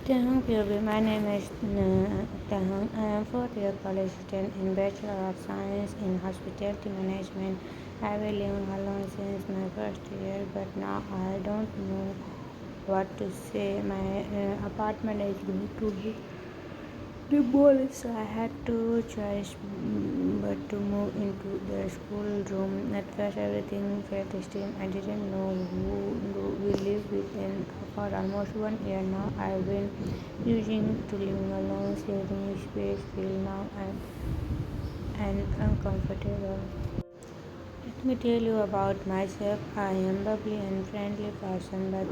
Tahang Pyobe, my name is Tahang. I am fourth year college student in Bachelor of Science in Hospitality Management. I will living alone since my first year, but now I don't know what to say. My apartment is going to be demolished, so I had to choice but to move into the school room. At first, everything felt still. I didn't know who do we live with, and for almost 1 year now, I've been using to living alone, sharing space, feel now and uncomfortable. Let me tell you about myself. I am bubbly and friendly person, but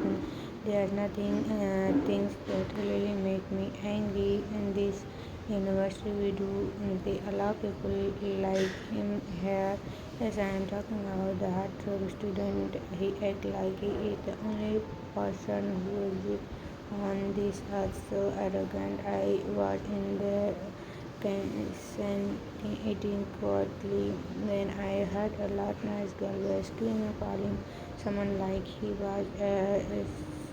there are nothing things that really make me angry. In this university, we do they allow people like him here. Yes, I am talking about the hard rock student. He act like he is the only person who exists on this earth. So arrogant. I was in the Canteen eating quietly when I heard a loud noise. Girl was screaming, calling someone like he was a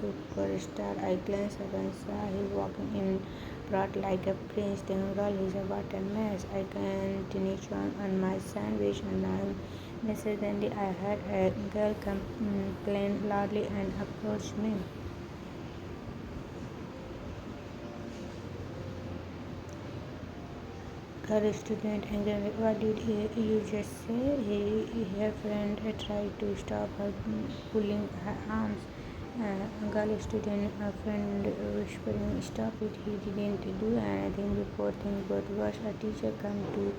superstar. I glanced up and saw him walking in brought like a prince. The girl is about a mess. I continued on my sandwich and suddenly I heard a girl complain loudly and approached me. Her student angrily, what did you just say? Her friend tried to stop her, pulling her arms. Girl student, a friend whispering, stop it, he didn't do anything. Before things got worse, a teacher came to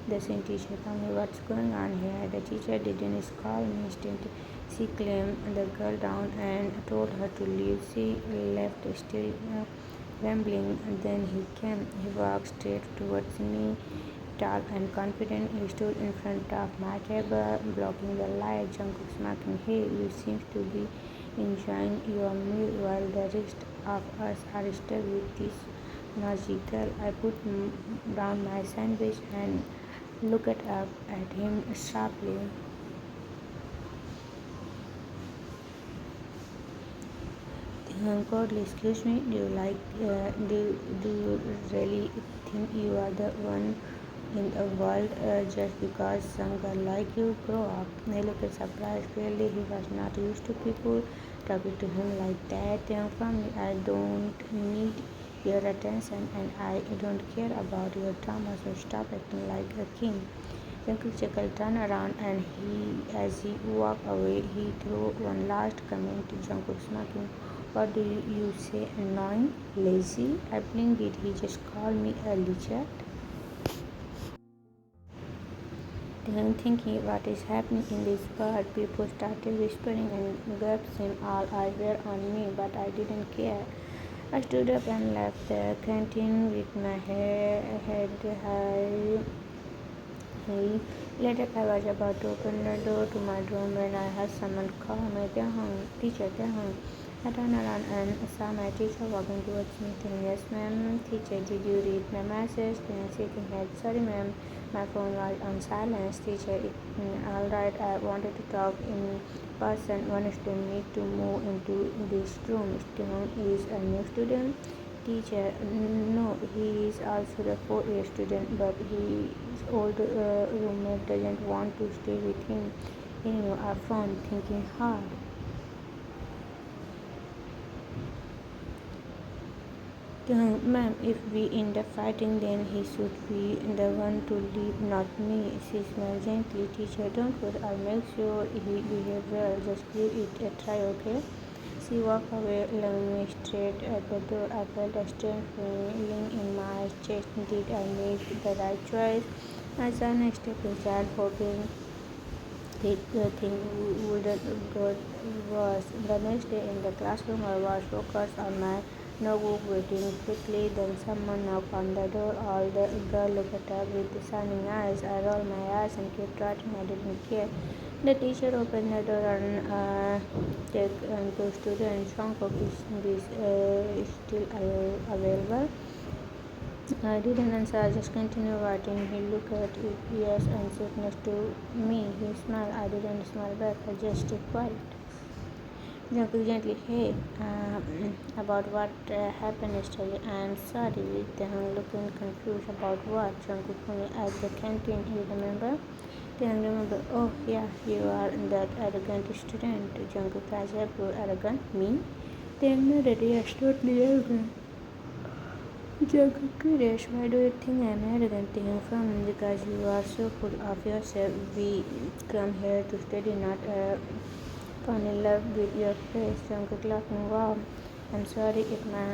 the same teacher, tell me what's going on here. The teacher didn't scold me instantly. She calmed the girl down and told her to leave. She left still trembling. Then he came. He walked straight towards me, tall and confident. He stood in front of my table, blocking the light. Jungkook smirking, hey, you seem to be enjoying your meal while the rest of us are stuck with this noisy girl. I put down my sandwich and looked up at him sharply. Coldly, excuse me, do you really think you are the one in the world just because some girl like you grow up? He looked surprised. Clearly, he was not used to people talking to him like that. Young family, I don't need your attention and I don't care about your drama, so stop acting like a king. Uncle Jekyll turned around and as he walked away, he threw one last comment to Jungkook, smirking. What do you say? Annoying? Lazy? I blinked. Did he just call me a lizard? Then thinking what is happening in this world, people started whispering and gasping. All eyes were on me, but I didn't care. I stood up and left the canteen with my head high. Later, I was about to open the door to my room when I heard someone call me, teacher, Tehong. I turned around and saw my teacher walking towards me, saying, yes, ma'am. Teacher, did you read my message? Then shaking head, sorry, ma'am. My phone was on silence. Teacher, all right, I wanted to talk in person. One student need to move into this room. Student is a new student. Teacher, no, he is also the 4 year student, but his old roommate doesn't want to stay with him anymore. I found thinking hard. Ma'am, if we end up fighting, then he should be the one to leave, not me. She smiled gently. Teacher, don't worry, I'll make sure he behaves well. Just give it a try, okay? She walked away, leaving me straight at the door. I felt a strange feeling in my chest. Did I make the right choice? I saw next step inside, hoping the thing wouldn't get worse. The next day in the classroom, I was focused on my notebook, waiting quickly. Then someone knocked on the door. All the girl looked up with shining eyes. I rolled my eyes and kept writing. I didn't care. The teacher opened the door and take two students. Jungkook is still available. I didn't answer. I just continued writing. He looked at it, yes, and sat next to me. He smiled. I didn't smile back. I just stayed quiet. Jungkook gently, hey, about what happened yesterday. I'm sorry. Taehyung looking confused about what. Jungkook only at the canteen. You remember? Taehyung remember. Oh yeah, you are that arrogant student. Jungkook as you arrogant. Me? Taehyung nodded. Yes, totally arrogant. Jungkook curious. Why do you think I'm arrogant? Taehyung from because you are so full of yourself. We come here to study, not fall in love with your face. Jungkook laughing. Wow, I'm sorry if my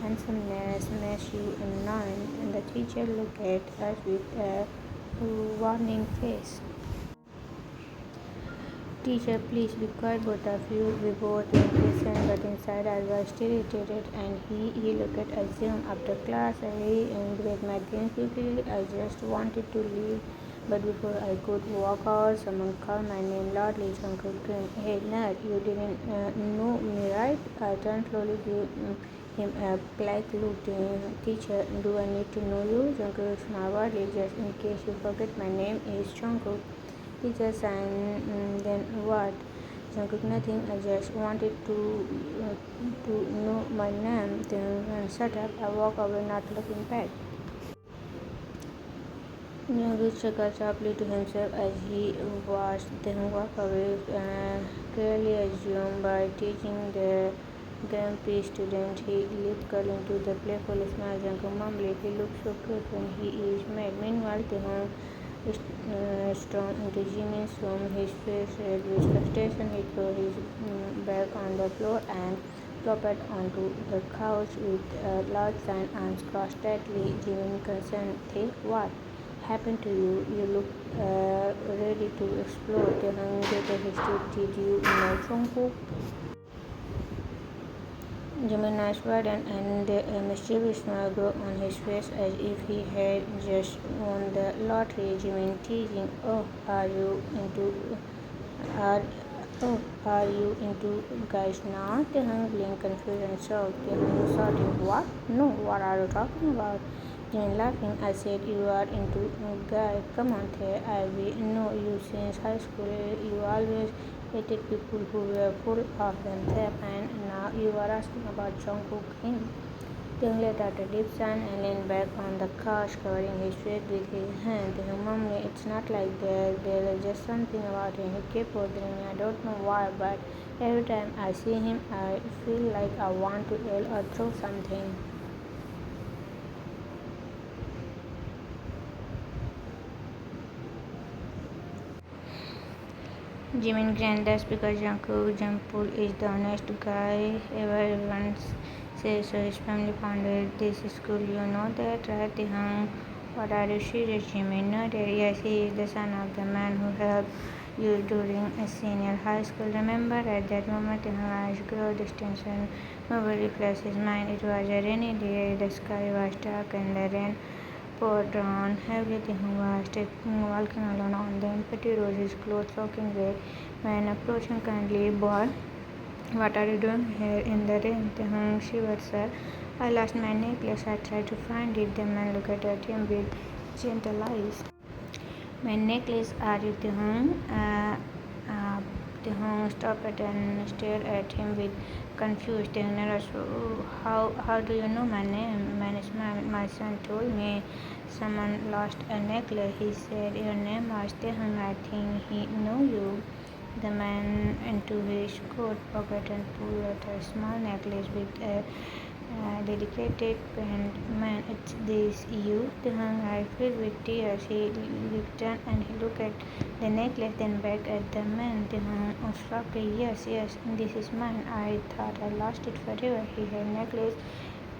handsomeness makes you annoying. And the teacher looked at us with a warning face. Teacher, please be quiet, both of you. We both went to listen, but inside I was still irritated, and he looked at us after class. I grabbed my things quickly. I just wanted to leave, but before I could walk out, someone called my name loudly. Jungkook grinned. Hey, nerd, you didn't know me, right? I turned slowly, gave him a black look. Teacher, do I need to know you? Jungkook smiled widely. Just in case you forget, my name is Jungkook. Teacher sang, then what? Jungkook, nothing. I just wanted to know my name. Then shut up. I walk away, not looking back. Jungkook chuckled sharply to himself as he watched them walk away, clearly assumed by teaching the grumpy student. He lip curled into the playful smile. Jungkook mumbled, he looks so cute when he is mad. Meanwhile, Taehyung strong into Jimin's room, his face red with frustration. He threw his bag on the floor and flopped onto the couch with a loud sign, arms crossed tightly. Jimin concerned, Hey, what happened to you? You look ready to explode. Taehyung gritted his teeth. Did you know Jungkook? Gemini widened and a mischievous smile grew on his face as if he had just won the lottery. Jimin teasing, are are you into guys now? Taehyung blinked confused and shocked. Taehyung shouting, What? No, what are you talking about? Jimin laughing. I said you are into guys. Come on, Tae. I know you since high school. You always hated people who were full of themselves, and now you are asking about Jungkook him. Taehyung let out a deep sigh and leaned back on the couch, covering his face with his hand. Taehyung mumbled, It's not like that. There is just something about him. He kept bothering me. I don't know why, but every time I see him, I feel like I want to yell or throw something. Jimin grinned. That's because Jungkook Jungpool is the honest guy everyone says so. His family founded this school. You know that, right? Taehyung, what are you serious, Jimin? No, Daddy. Yes, he is the son of the man who helped you during a senior high school. Remember, at that moment, Taehyung's eyes grew distant and nobody flashed his mind. It was a rainy day. The sky was dark and the rain poured down heavily. Taehyung was walking alone on the empty road, his clothes soaking wet. When approaching kindly, boy, what are you doing here in the rain? Taehyung shivered, sir. I lost my necklace. I tried to find it. The man looked at him with gentle eyes. My necklace, are you Taehyung? Taehyung stopped and stared at him with confused. Taehyung asked, how do you know my name? My son told me someone lost a necklace. He said your name was Taehyung. I think he know you. The man into his coat pocket and pulled out a small necklace with a dedicated pen. Man, it's this you? Taehyung eyes filled with tears. He returned and he looked at the necklace, then back at the man. Taehyung shocked. Yes, this is mine. I thought I lost it forever. He had necklace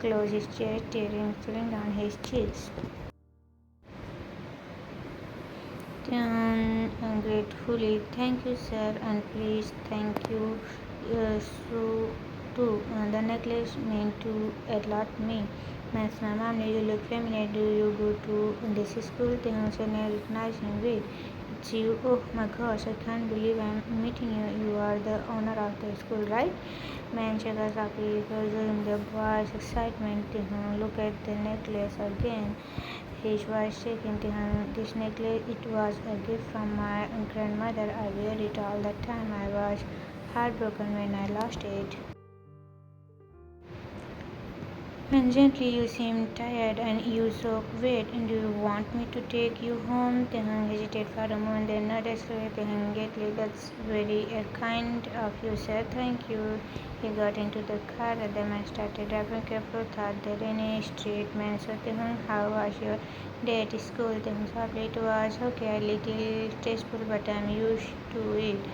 closed his chest, tearing falling down his cheeks. Gratefully, thank you, sir, and please thank you so too. The necklace meant to a lot to me. Max, my mom, you look familiar. Do you go to this school? Taehyung suddenly recognized him. Wait, it's you. Oh my gosh, I can't believe I'm meeting you. You are the owner of the school, right? Man shook us up, observing the boy's excitement. Taehyung looked at the necklace again. His voice shaking. This necklace, it was a gift from my grandmother. I wear it all the time. I was heartbroken when I lost it. And gently, you seem tired and you soak. Wait, do you want me to take you home? Tehang hesitated for a moment, then nodded slowly. Tehang gently, that's very kind of you, sir. Thank you. He got into the car and the man started driving careful through the rainy street. Man, so Tehang, how was your day at school? Tehang softly, it was okay, a little stressful, but I'm used to it.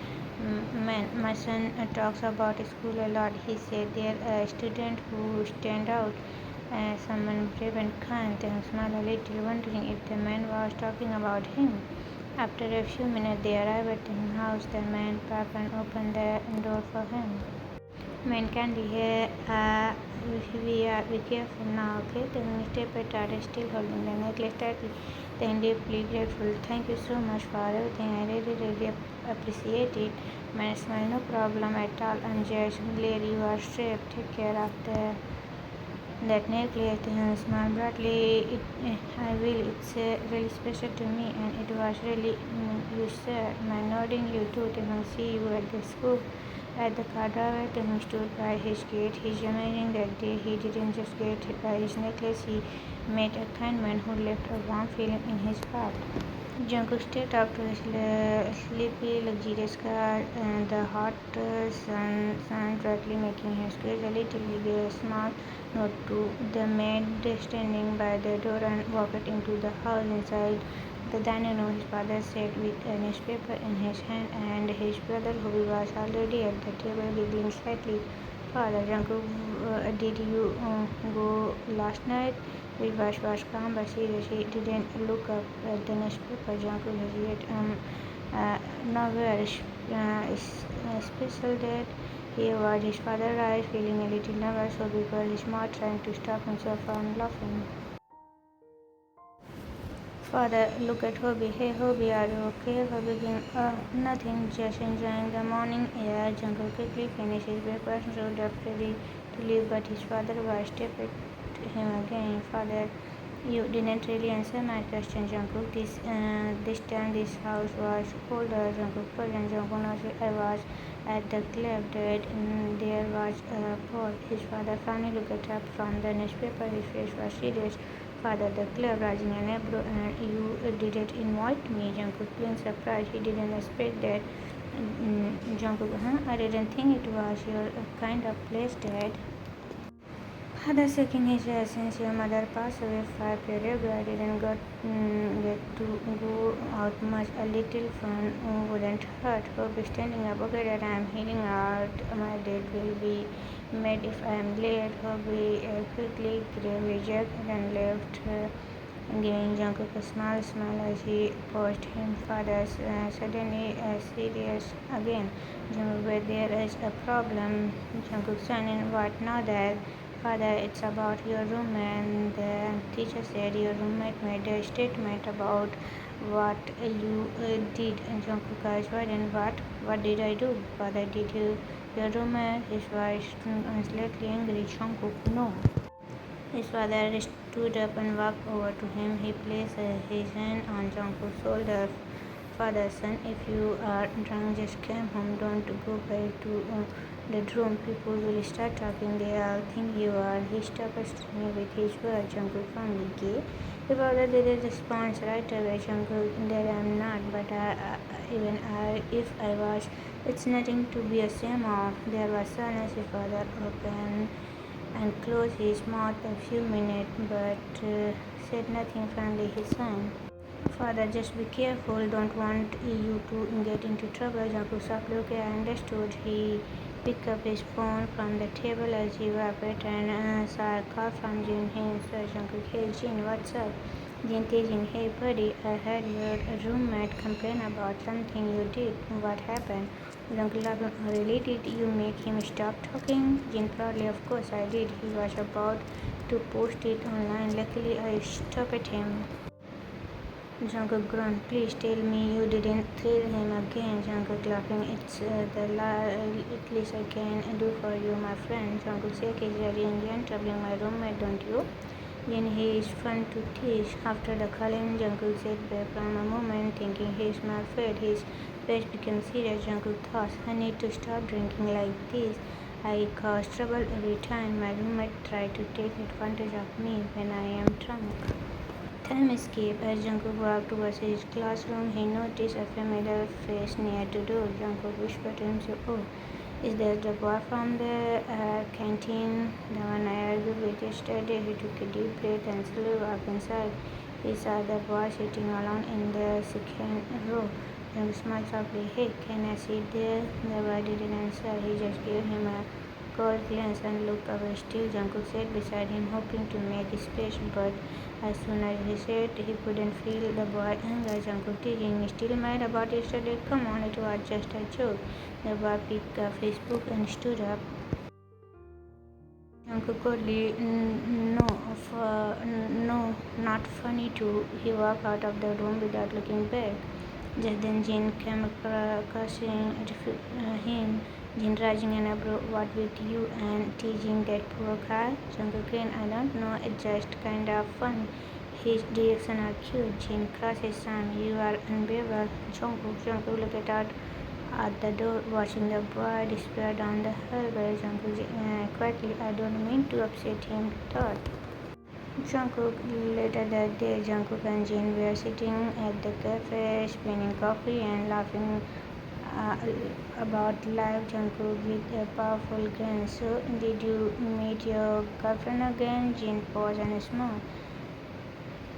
Man, my son talks about school a lot. He said they're a student who stand out as someone brave and kind. Then smiled a little, wondering if the man was talking about him. After a few minutes, they arrived at his house. The man parked and opened the door for him. Man, Candy here. Be careful now, okay? Then step at still holding the necklace tightly. Then deeply grateful. Thank you so much for everything. I really appreciate it. Man smiled. No problem at all. I'm just glad you are safe. Take care of that necklace. Then smiled broadly. I will. It's really special to me, and it was really you, sir. Man nodding. You too. Then see you at the school. At the car driver, Tim stood by his gate. He's amazing that day. He didn't just get his necklace, he met a kind man who left a warm feeling in his heart. Jungkook stepped up to his sleepy, luxurious car, and the hot sun brightly making his face a little. He gave a small note to the maid standing by the door and walked into the house. Inside the dining room, his father sat with a newspaper in his hand, and his brother, who was already at the table, giggling slightly. Father, Jungkook, did you go last night? Vivash was calm but serious. He didn't look up at the newspaper. Jungkook hesitated. Nowhere special that he was his father's eyes, feeling a little nervous, so because his mouth trying to stop himself from laughing. Father, look at Hobie. Hey Hobie, are you okay? Hobie came, nothing, just enjoying the morning air. Jungkook quickly finished his breakfast and rode up ready to leave, but his father was stepped at him again. Father, you didn't really answer my question, Jungkook. This time this house was colder. Jungkook present. Jungkook noticed I was at the club. Dad, there was a Paul. His father finally looked up from the newspaper. His face was serious. Father, the club, rising an eyebrow, and you didn't invite me. Jungkook in surprise. He didn't expect that. Jungkook, I didn't think it was your kind of place, Dad. Father shaking his head. Since your mother passed away 5 years ago, I didn't get to go out much. A little fun wouldn't hurt. Hope is standing up. Okay, that I am healing out. My dad will be mad if I am late. Hope quickly grabbed his jacket and left, giving Jungkook a smile as he approached him. Father suddenly serious again. Jungkook, there is a problem. Jungkook, son, what now, Dad? Father, it's about your roommate. The teacher said your roommate made a statement about what you did. And Jungkook asked, what did I do? Father, did your roommate? His wife slightly angry. Jungkook, no. His father stood up and walked over to him. He placed his hand on Jungkook's shoulder. Father, son, if you are drunk, just come home. Don't go back to the room. People will start talking. They all think you are. He stopped me with his words. Jungkook family gay. The father didn't respond right away. Jungkook, that I am not, but if I was, it's nothing to be ashamed of. There was silence. His father opened and closed his mouth a few minutes, but said nothing. Finally, he sang. Father, just be careful. Don't want you to get into trouble. Jungkook softly, okay, I understood. He picked up his phone from the table as he wrapped it and saw a call from Jin. Hey, sir. Jungkook, hey Jin, what's up? Jin teasing, hey buddy, I heard your roommate complain about something you did. What happened? Jungkook laughed. Really? Did you make him stop talking? Jin proudly, of course I did. He was about to post it online. Luckily, I stopped him. Jungkook groaned. Please tell me you didn't thrill him again. Jungkook laughing. It's the least I can do for you, my friend. Jungkook said casually, Indian troubling my roommate, don't you? Jin, he is fun to teach. After the calling, Jungkook sat back from a moment, thinking his mouth fed. His face became serious. Jungkook thought, I need to stop drinking like this. I cause trouble every time. My roommate tried to take advantage of me when I am drunk. Time escaped. As Jungkook walked towards his classroom, he noticed a familiar face near the door. Jungkook whispered to himself, oh, is that the boy from the canteen, the one I argued with yesterday? He took a deep breath and slowly walked inside. He saw the boy sitting alone in the second row. Jungkook smiled softly. Hey, can I sit there? The boy didn't answer. He just gave him a cold glance and looked away. Still, Jungkook sat beside him, hoping to make space, but as soon as he said he couldn't feel the boy anger, Jungkook teasing, still mad about yesterday? Come on, it was just a joke. The boy picked up his book and stood up. Jungkook coldly, no, not funny too. He walked out of the room without looking back. Just then Jin came across him. Jin rising and abroad, what with you and teasing that poor guy? Jungkook, I don't know, it's just kind of fun. His reactions are cute. Jin crossed his arm. You are unbearable. Jungkook looked out at the door, watching the boy disappear down the hallway. Jungkook quietly, I don't mean to upset him, thought. Jungkook later that day, Jungkook and Jin were sitting at the cafe, spinning coffee and laughing uh, about life. Jungkook with a powerful grin. So, did you meet your girlfriend again? Jin paused and smiled.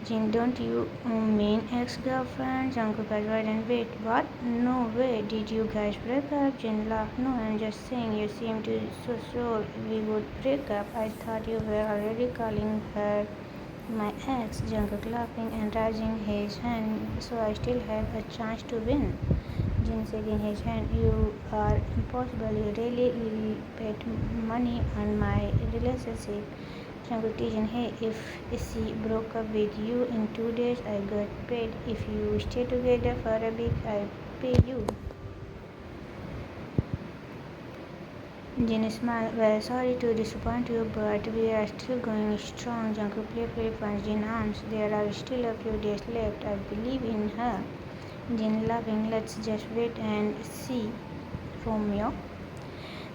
Jin, don't you mean ex-girlfriend? Jungkook agreed and wait, what? No way. Did you guys break up? Jin laughed. No, I'm just saying you seem to so sure we would break up. I thought you were already calling her my ex. Jungkook laughing and raising his hand, so I still have a chance to win. Jin shaking his hand, you are impossible. You really bet money on my relationship. Jungkook teasing, hey, if she broke up with you in 2 days, I got paid. If you stay together for a week, I pay you. Jin smiled, well, sorry to disappoint you, but we are still going strong. Jungkook playfully punched Jin's arms. There are still a few days left. I believe in her. Jin laughing, let's just wait and see. Romeo.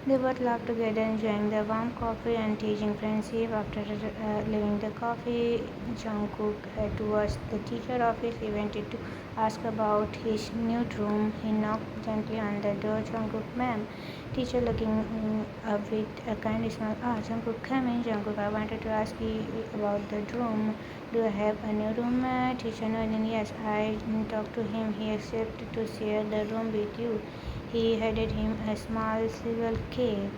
They both laughed together, enjoying the warm coffee and teasing friendship. After leaving the coffee, Jungkook headed towards the teacher's office. He wanted to ask about his new room. He knocked gently on the door. Jungkook, ma'am. Teacher looking up with a kind smile. Ah, Jungkook, come in. Jungkook, I wanted to ask you about the room. Do I have a new roommate? Teacher nodding. Yes, I talked to him. He accepted to share the room with you. He handed him a small silver cake.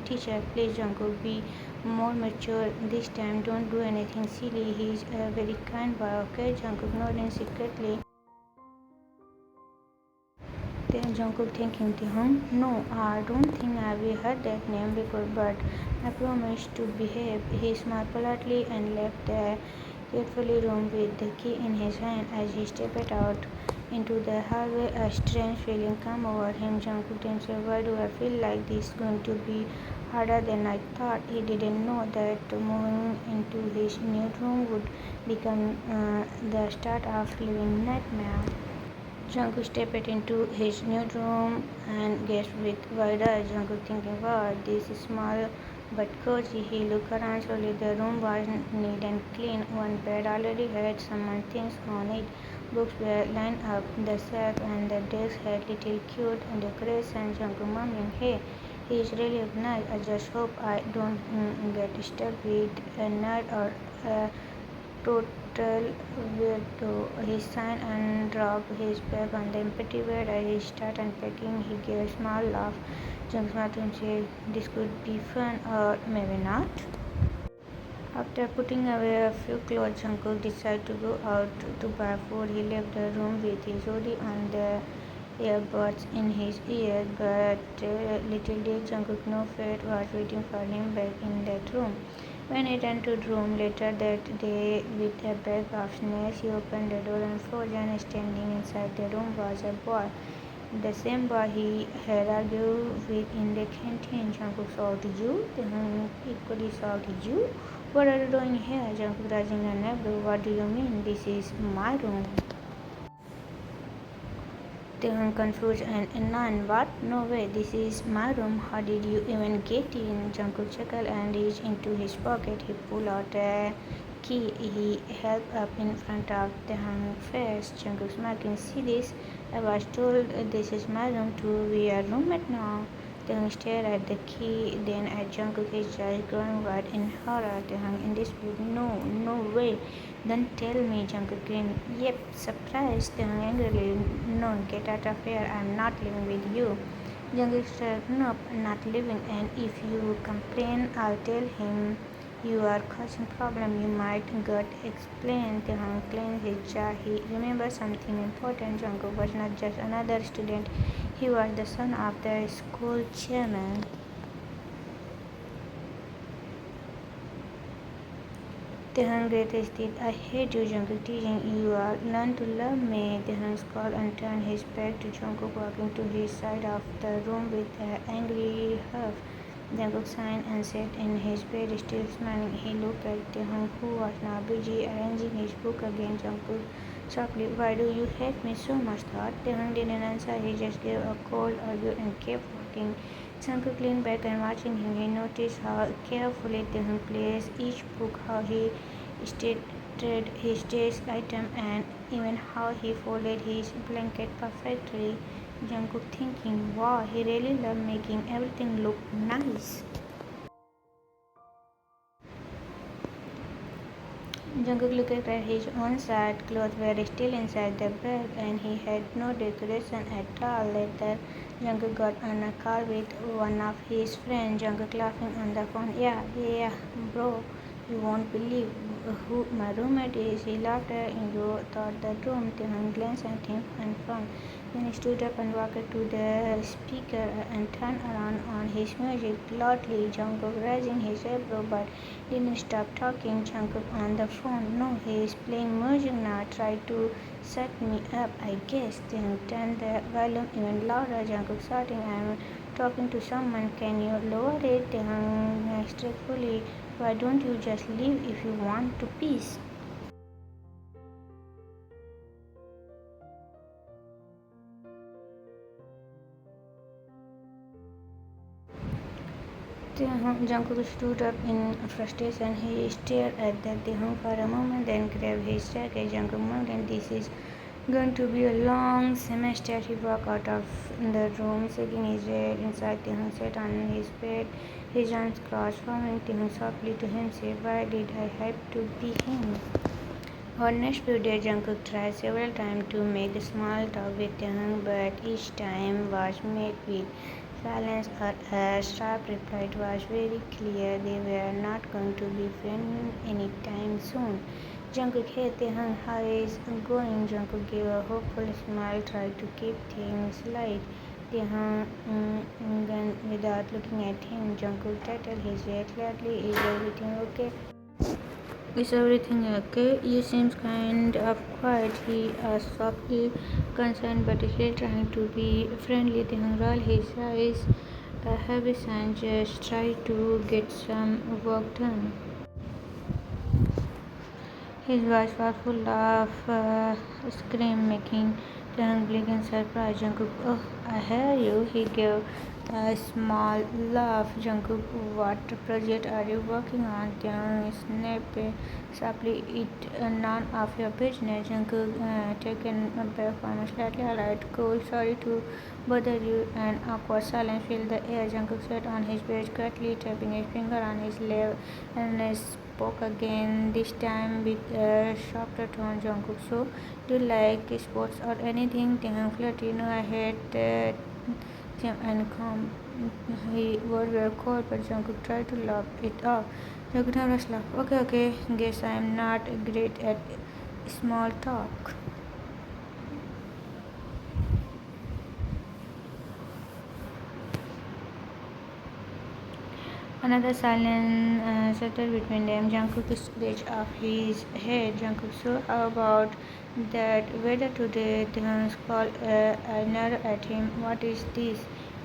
Teacher, please Jungkook, be more mature this time. Don't do anything silly. He's a very kind boy, okay? Jungkook nodded secretly. Then Jungkook thinking, no, I don't think I've heard that name before, but I promise to behave. He smiled politely and left the carefully room with the key in his hand. As he stepped out into the hallway, a strange feeling came over him. Jungkook himself, why do I feel like this is going to be harder than I thought? He didn't know that moving into his new room would become the start of living nightmare. Jungkook stepped into his new room and gasped with wide eyes. Jungkook thinking, wow, this is small but cozy. He looked around slowly. The room was neat and clean. One bed already had someone things on it. Books were lined up the shelf and the desk had little cute decorations. Jungkook mumbling, hey, he is really nice. I just hope I don't get stuck with a nerd or a total weirdo. He sighed and dropped his bag on the empty bed. As he started unpacking, he gave a small laugh. Jungkook smiled to himself. This could be fun, or maybe not. After putting away a few clothes, Jungkook decided to go out to buy food. He left the room with his hoodie on, the earbuds in his ears, but little did Jungkook know fate was waiting for him back in that room. When he entered the room later that day with a bag of snacks, he opened the door and frozen. Standing inside the room was a boy. The same boy he had argued with in the canteen. Jungkook shouted, you? Then equally shouted, you? What are you doing here? Jungkook raising an eyebrow. What do you mean? This is my room. Taehyung confused and Nan, what? No way, this is my room. How did you even get in? Jungkook chuckled and reached into his pocket. He pulled out a key. He held up in front of Taehyung's face. Jungkook smirking. See this? I was told this is my room too. We are roommate now. Taehyung stared at the key, then at Jungkook, his eyes growing wide in horror. Taehyung in dispute. No, no way. Don't tell me, Jungkook grinned. Yep, surprised. Taehyung angrily. No, get out of here. I'm not living with you. Jungkook said, nope, not living. And if you complain, I'll tell him you are causing problem. You might get explained. Taehyung clenched his jaw. He remembered something important. Jungkook was not just another student. He was the son of the school chairman. Taehyung grit his teeth. I hate you, Jungkook, teasing you. Learn to love me. Taehyung scowled and turned his back to Jungkook, walking to his side of the room with an angry huff. Jungkook sighed and sat in his bed, still smiling. He looked at Taehyung, who was now busy arranging his book again. Jungkook softly, why do you hate me so much? Thought Taehyung didn't answer. He just gave a cold argue and kept walking. Jungkook leaned back and watching him. He noticed how carefully Taehyung placed each book, how he stated his desk item, and even how he folded his blanket perfectly. Jungkook thinking, wow, he really loved making everything look nice. Jungkook looked at his own shirt. Clothes were still inside the bag, and he had no decoration at all. Later, Jungkook got on a call with one of his friends. Jungkook laughing on the phone. Yeah, bro, you won't believe who my roommate is. He laughed into the room. Taehyung glanced at him and frowned. Then he stood up and walked to the speaker and turned around on his music loudly. Jungkook raising his eyebrow but didn't stop talking. Jungkook on the phone. No, he is playing music now. Try to shut me up, I guess. Then turned the volume even louder. Jungkook shouting, I'm talking to someone. Can you lower it? Taehyung stressfully. Why don't you just leave if you want to peace? Jungkook stood up in frustration. He stared at Taehyung for a moment, then grabbed his jacket. Jungkook mumbled, this is going to be a long semester. He walked out of the room, shaking his head. Inside, Taehyung sat on his bed, his arms crossed, forming. Taehyung softly to himself, why did I have to be him? For next few days, Jungkook tried several times to make small talk with Taehyung, but each time was met with silence or a sharp reply. It was very clear they were not going to be friends anytime soon. Jungkook, hey Taehyung, how is it going? Jungkook gave a hopeful smile, tried to keep things light. Taehyung without looking at him. Jungkook tattled his head clearly. Is everything okay? Is everything okay? You seem kind of quiet. He asked softly, concerned but still trying to be friendly. Taehyung rolled his eyes. A heavy sigh, just try to get some work done. His voice was full of scream, making Taehyung blink in surprise. Jungkook, oh, I hear you. He gave a small laugh. Jungkook, what project are you working on? Taehyung snapped sharply. It's none of your business. Jungkook, taken aback from slightly alright, cool. Sorry to bother you. An awkward silence filled the air. Jungkook sat on his bed, quietly tapping his finger on his lip and spoke again, this time with a softer tone. Jungkook, so do you like sports or anything? Taehyung flirted. No, I hate gym and calm. He words were cold, but Jungkook tried to laugh it off. Jungkook never laughed. Okay, guess I'm not great at small talk. Another silence settled between them. Jungkook scratched off his head. Jungkook, so how about that weather today? Taehyung called. I nodded at him. What is this?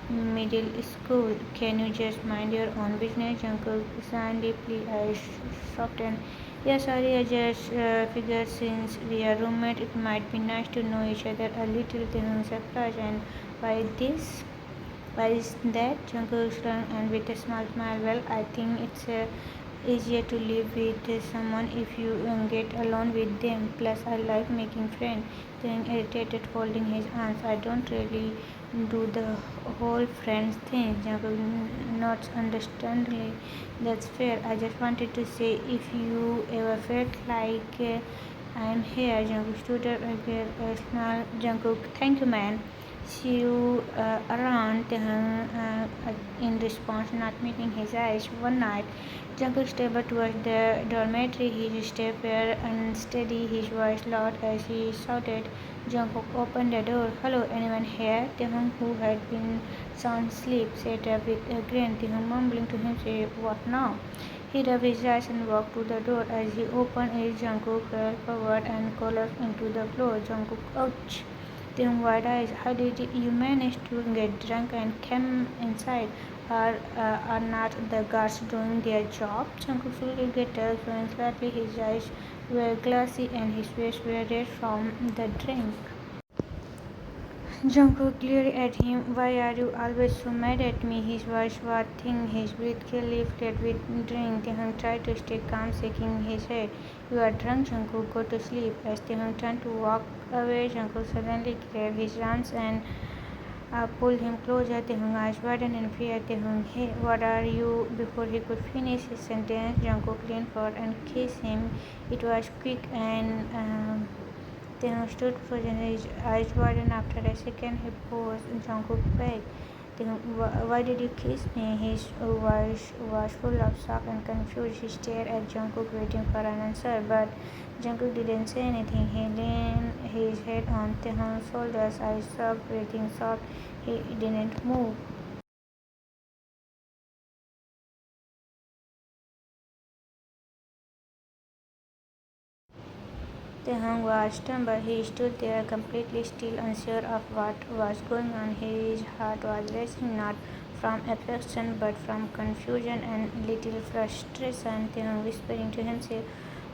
middle school. Can you just mind your own business? Uncle signed deeply. I softened. Yeah, sorry, I just figured since we are roommates, it might be nice to know each other a little. Then surprise and why this? Why is that? Jungle turned and with a small smile. Well, I think it's easier to live with someone if you get along with them. Plus, I like making friends. Then irritated, holding his arms. I don't really do the whole friends thing. Jungle nods understandably. That's fair. I just wanted to say if you ever felt like I'm here. Jungle stood up again. Small Jungkook. Thank you, man. See you around. In response, not meeting his eyes. One night, Jungkook stepped towards the dormitory. His step were unsteady, his voice loud as he shouted. Jungkook opened the door. Hello, anyone here? Taehyung, who had been sound asleep, sat up with a grin. Taehyung mumbling to himself, what now? He rubbed his eyes and walked to the door. As he opened it, Jungkook fell forward and collapsed into the floor. Jungkook, ouch! Then wide eyes, how did you manage to get drunk and come inside? Are not the guards doing their job? Jungkook slowly get up, showing slightly his eyes were glassy and his face were red from the drink. Jungkook glared at him. Why are you always so mad at me? His voice was thin, his breath lifted with drink. Taehyung tried to stay calm, shaking his head. You are drunk, Jungkook. Go to sleep. As Taehyung turned to walk away, Jungkook suddenly grabbed his arms and pulled him closer. Taehyung eyes widened in fear. Taehyung, hey, what are you? Before he could finish his sentence, Jungkook leaned forward and kissed him. It was quick and Taehyung stood frozen, his eyes widened. After a second, he paused. Jungkook begged, why did you kiss me? His voice was full of shock and confusion. He stared at Jungkook, waiting for an answer, but Jungkook didn't say anything. He leaned his head on Taehyung's shoulders, eyes soft, breathing soft. He didn't move. Taehyung was stunned. He stood there completely still, unsure of what was going on. His heart was racing, not from affection but from confusion and little frustration. Taehyung whispering to himself,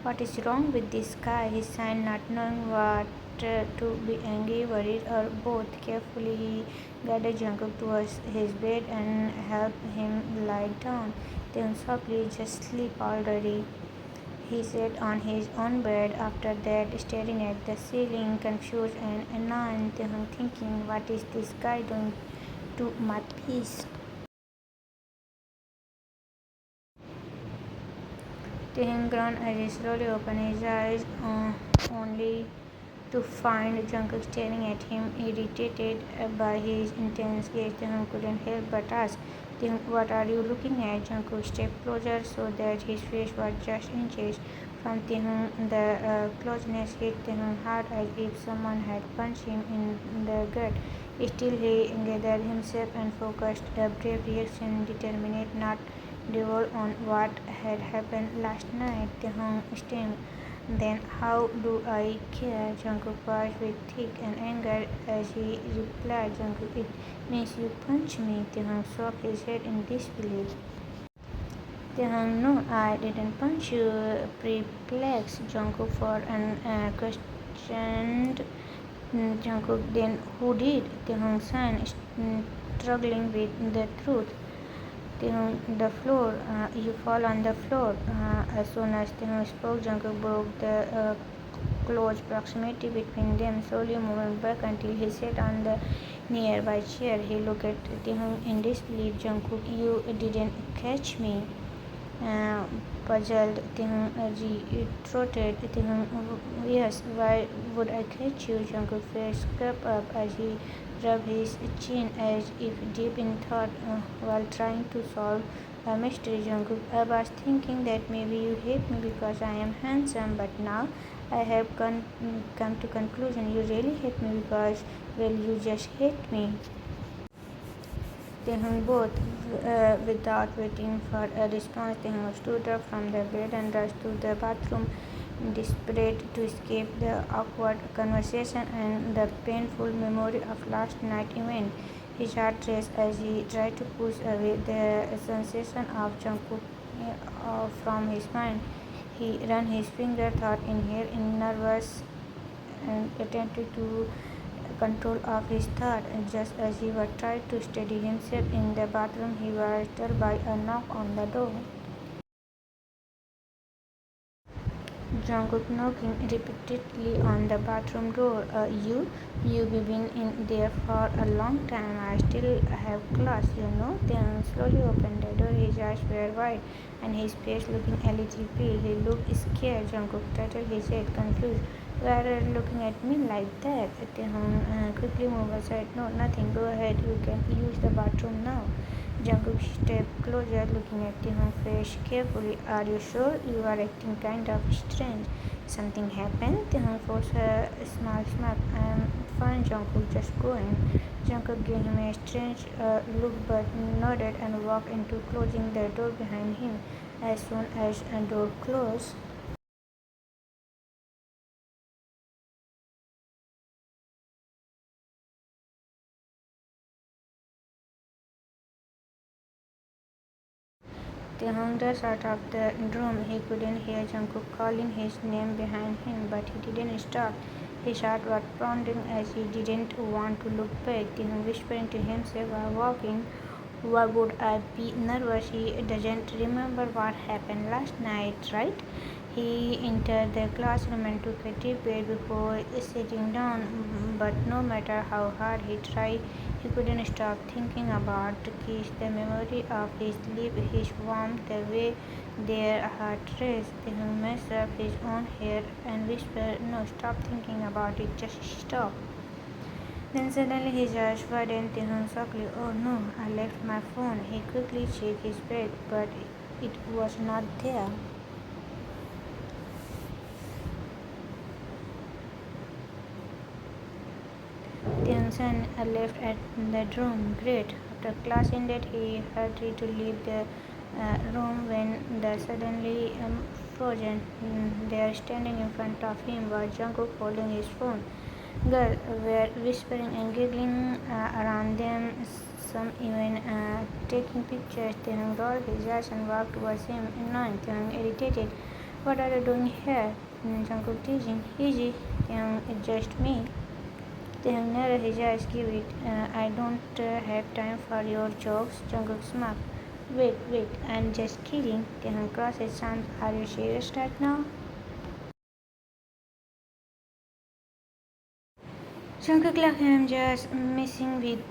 what is wrong with this guy? He sighed, not knowing what to be angry, worried, or both. Carefully, he guided Jungkook towards his bed and helped him lie down. Taehyung softly, just sleep already. He sat on his own bed after that, staring at the ceiling, confused and annoyed, thinking, what is this guy doing to my peace? Taehyung groaned as he slowly opened his eyes, only to find Jungkook staring at him, irritated by his intense gaze. Taehyung couldn't help but ask, what are you looking at? Jungkook stepped closer so that his face was just inches from Taehyung. The closeness hit Taehyung hard as if someone had punched him in the gut. Still, he gathered himself and focused a brave reaction, determined not dwell on what had happened last night. Taehyung stammered. Then how do I care? Jungkook was with thick and anger as he replied, Jungkook, it means you punch me. Taehyung shook his head in disbelief. Taehyung, no, I didn't punch you. Perplexed, Jungkook for an questioned Jungkook. Then who did? Taehyung sighed, struggling with the truth. Taehyung, the floor. You fall on the floor. As soon as Taehyung spoke, Jungkook broke the close proximity between them, slowly moving back until he sat on the nearby chair. He looked at Taehyung in disbelief. Jungkook, you didn't catch me. Puzzled, Taehyung retorted. Taehyung, yes, why would I catch you? Jungkook's face curled up as he rubbed his chin as if deep in thought while trying to solve a mystery. Jungkook, I was thinking that maybe you hate me because I am handsome, but now I have come to conclusion you really hate me because, well, you just hate me. Taehyung both. Without waiting for a response, Taehyung stood up from the bed and rushed to the bathroom, desperate to escape the awkward conversation and the painful memory of last night's event. His heart raced as he tried to push away the sensation of Jungkook from his mind. He ran his finger thought in hair in nervous and attempted to control of his thought. And just as he was trying to steady himself in the bathroom, he was startled by a knock on the door. Jungkook knocking repeatedly on the bathroom door. You've been in there for a long time. I still have class, you know. Then slowly opened the door. His eyes were wide and his face looking a little pale. He looked scared. Jungkook turned his head, confused. Why are you looking at me like that? Taehoon quickly moved aside. No, nothing. Go ahead. You can use the bathroom now. Jungkook stepped closer, looking at Taehoon's face carefully. Are you sure? You are acting kind of strange. Something happened? Taehoon forced a small smirk. I am fine, Jungkook. Just go in. Jungkook gave him a strange look but nodded and walked into closing the door behind him. As soon as the door closed, Taehoon rushed out of the room. He couldn't hear Jungkook calling his name behind him, but he didn't stop. His heart was pounding as he didn't want to look back. Taehoon whispering to himself while walking, why would I be nervous? He doesn't remember what happened last night, right? He entered the classroom and took a deep breath before sitting down, but no matter how hard he tried, he couldn't stop thinking about the kiss, the memory of his lips, his warmth, the way their heart raced. He messed up his own hair and whispered, no, stop thinking about it, just stop. Then suddenly his eyes widened. Taehoon shockingly, oh no, I left my phone. He quickly checked his bag, but it was not there. Tension left at the room. Great. After class ended, he hurried to leave the room when the suddenly frozen. There, standing in front of him, was Jungkook holding his phone. Girls were whispering and giggling around them, some even taking pictures. Taehoon rolled his eyes and walked towards him, annoyed. Taehoon irritated. What are you doing here? Jungkook teasing. Easy. Taehoon, it's just me. Taehoon narrowed his eyes. Give it. I don't have time for your jokes. Jungkook smirked. Wait, I'm just kidding. Taehoon crossed his arms. Are you serious right now? Jungkook looked at him, just messing with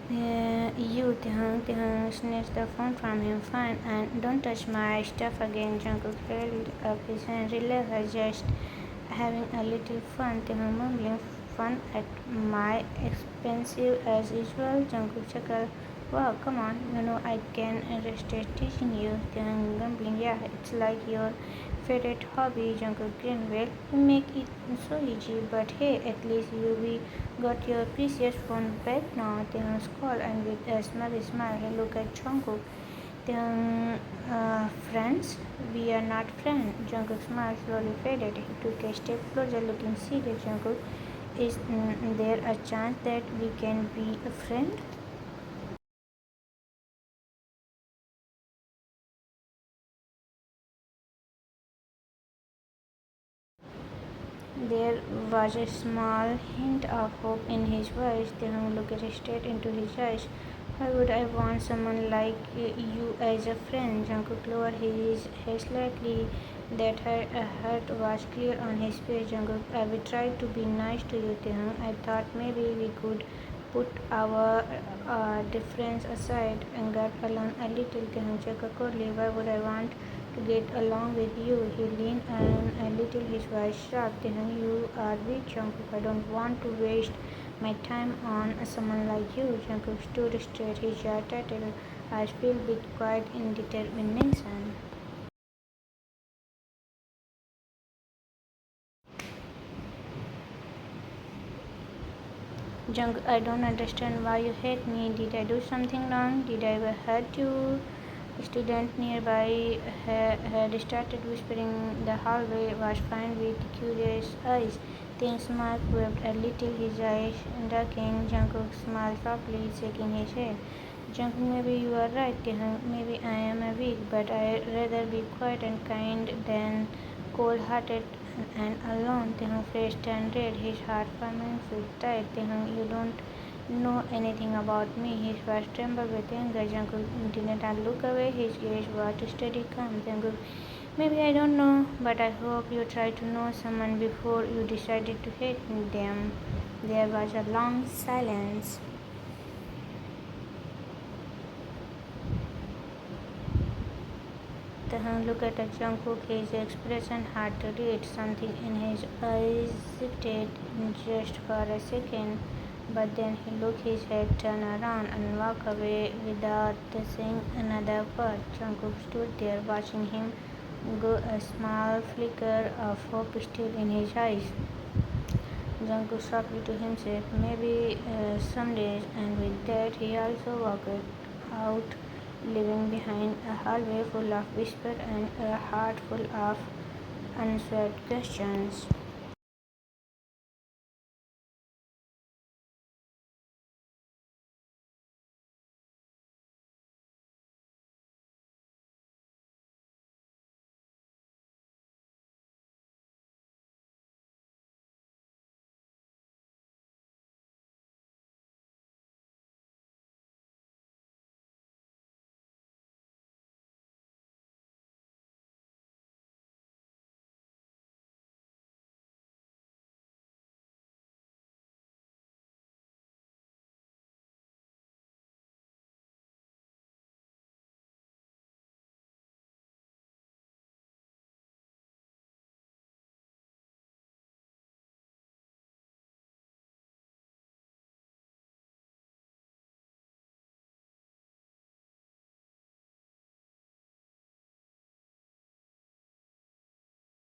you. Taehoon snatched the phone from him. Fine, and don't touch my stuff again. Jungkook held up his hand. Relax, just having a little fun. Taehoon mumbling, fun at my expensive as usual. Jungkook chuckled. Wow, come on, you know I can resist teaching you. Taehoon grumbling, yeah, it's like your favorite hobby. Jungkook grinned. Well, you make it so easy, but hey, at least we got your precious phone back now. Taehoon called, and with a smile, he looked at Jungkook. Taehoon, friends? We are not friends. Jungkook's smile slowly faded. He took a step closer, looking serious. Jungkook, is there a chance that we can be a friend? There was a small hint of hope in his voice. Taehoon looked straight into his eyes. Why would I want someone like you as a friend? Jungkook lowered his head slightly. That hurt was clear on his face. Jungkook, I will try to be nice to you, Taehoon. I thought maybe we could put our difference aside and get along a little. Taehoon chuckled coldly. Why would I want to get along with you? He leaned on a little, his voice sharp. Taehoon, you are weak, Jungkook. I don't want to waste my time on someone like you. Jungkook stood straight, his jaw tightened, eyes filled with quiet determination. Jungkook, I don't understand why you hate me. Did I do something wrong? Did I ever hurt you? A student nearby had started whispering. The hallway was filled with curious eyes. Things Mark waved a little, his eyes ducking. Jungkook smiled softly, shaking his head. Jungkook, maybe you are right. Maybe I am a weak, but I'd rather be quiet and kind than cold-hearted and alone. Tehung's face turned red, his heart firming felt tight. Tehung, you don't know anything about me. His voice trembled with anger. Jungkook did not look away. His gaze was steady, calm. Jungkook, maybe I don't know, but I hope you tried to know someone before you decided to hate them. There was a long silence. Tahan looked at Jungkook, his expression hard to read. Something in his eyes shifted just for a second, but then he looked his head, turned around, and walked away without saying another word. Jungkook stood there watching him go, a small flicker of hope still in his eyes. Jungkook softly to himself, maybe some days, and with that he also walked out, leaving behind a hallway full of whisper and a heart full of unanswered questions.